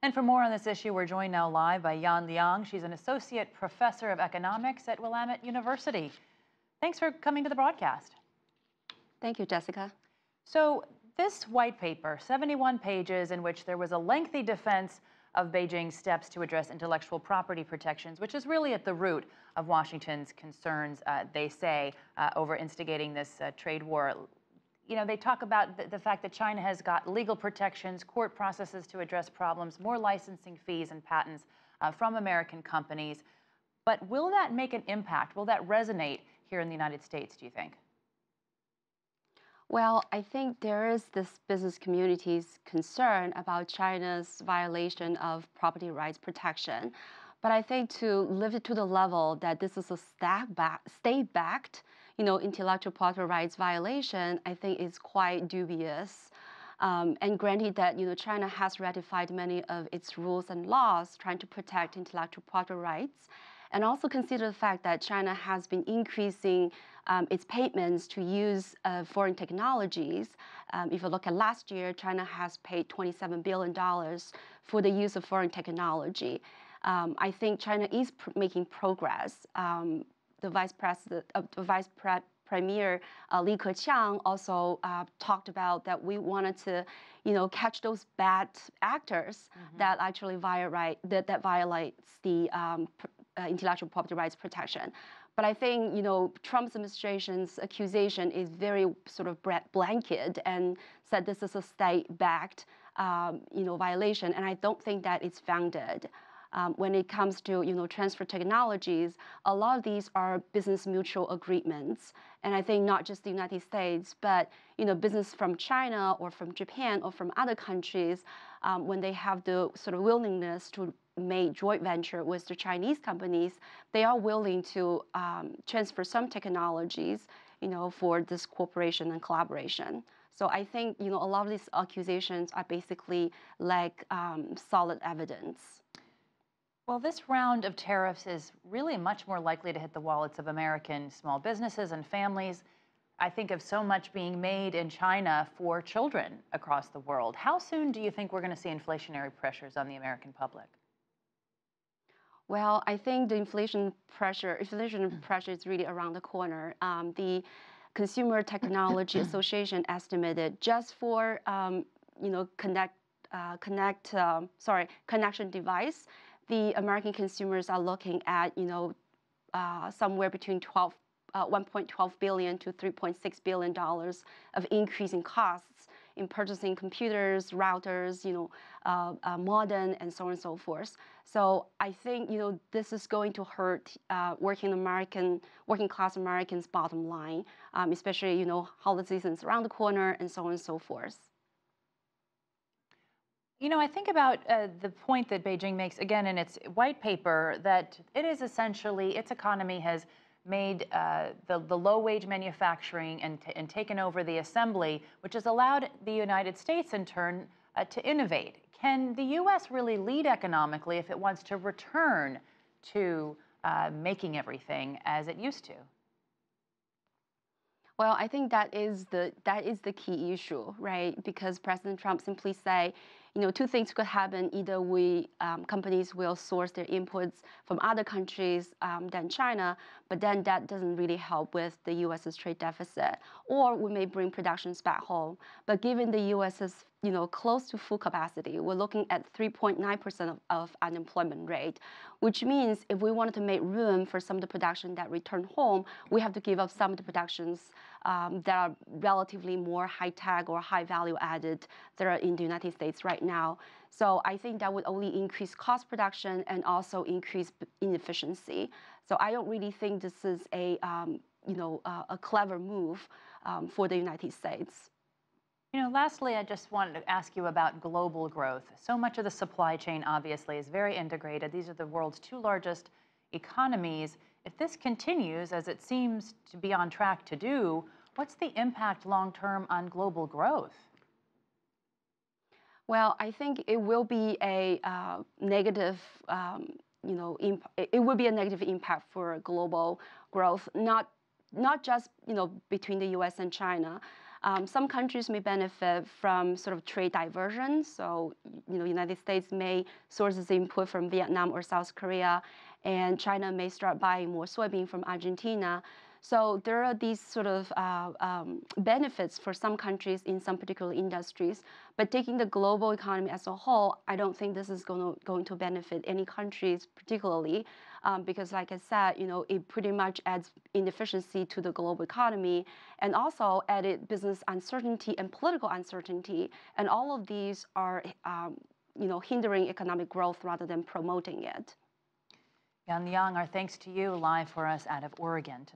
And for more on this issue, we're joined now live by Yan Liang. She's an associate professor of economics at Willamette University. Thanks for coming to the broadcast. Thank you, Jessica. So this white paper, 71 pages, in which there was a lengthy defense of Beijing's steps to address intellectual property protections, which is really at the root of Washington's concerns, they say, over instigating this trade war. You know, they talk about the fact that China has got legal protections, court processes to address problems, more licensing fees and patents from American companies. But will that make an impact? Will that resonate here in the United States, do you think? Well, I think there is this business community's concern about China's violation of property rights protection. But I think to lift it to the level that this is a state-backed, intellectual property rights violation, I think is quite dubious. And granted that, China has ratified many of its rules and laws trying to protect intellectual property rights, and also consider the fact that China has been increasing its payments to use foreign technologies. If you look at last year, China has paid $27 billion for the use of foreign technology. I think China is making progress. The Vice Premier Li Keqiang also talked about that we wanted to, catch those bad actors that actually violates the intellectual property rights protection. But I think, Trump's administration's accusation is very sort of blanket and said this is a state-backed, violation, and I don't think that it's founded. When it comes to transfer technologies, a lot of these are business mutual agreements, and I think not just the United States, but business from China or from Japan or from other countries, when they have the sort of willingness to make joint venture with the Chinese companies, they are willing to transfer some technologies, for this cooperation and collaboration. So I think a lot of these accusations are basically like solid evidence. Well, this round of tariffs is really much more likely to hit the wallets of American small businesses and families. I think of so much being made in China for children across the world. How soon do you think we're going to see inflationary pressures on the American public? Well, I think the inflation pressure is really around the corner. The Consumer Technology Association estimated just for connection device, the American consumers are looking at somewhere between $1.12 billion to $3.6 billion of increase in costs in purchasing computers, routers, modem, and so on and so forth. So I think this is going to hurt working class Americans' bottom line, especially holiday seasons around the corner and so on and so forth. I think about the point that Beijing makes, again, in its white paper, that it is essentially, its economy has made the low-wage manufacturing and taken over the assembly, which has allowed the United States, in turn, to innovate. Can the U.S. really lead economically if it wants to return to making everything as it used to? Well, I think that is the key issue, right? Because President Trump simply say, two things could happen. Either companies will source their inputs from other countries than China, but then that doesn't really help with the U.S.'s trade deficit. Or we may bring productions back home. But given the U.S.'s close to full capacity, we're looking at 3.9% of unemployment rate, which means if we wanted to make room for some of the production that return home, we have to give up some of the productions that are relatively more high-tech or high-value added that are in the United States right now. So I think that would only increase cost production and also increase inefficiency. So I don't really think this is a clever move for the United States. Lastly, I just wanted to ask you about global growth. So much of the supply chain, obviously, is very integrated. These are the world's two largest economies. If this continues, as it seems to be on track to do, what's the impact long-term on global growth? Well, I think it will be a negative, it will be a negative impact for global growth, not just between the U.S. and China. Some countries may benefit from sort of trade diversion. So, United States may source its input from Vietnam or South Korea, and China may start buying more soybean from Argentina. So there are these sort of benefits for some countries in some particular industries. But taking the global economy as a whole, I don't think this is going to benefit any countries particularly, because like I said, it pretty much adds inefficiency to the global economy and also added business uncertainty and political uncertainty. And all of these are, hindering economic growth rather than promoting it. Yan Liang, our thanks to you live for us out of Oregon tonight.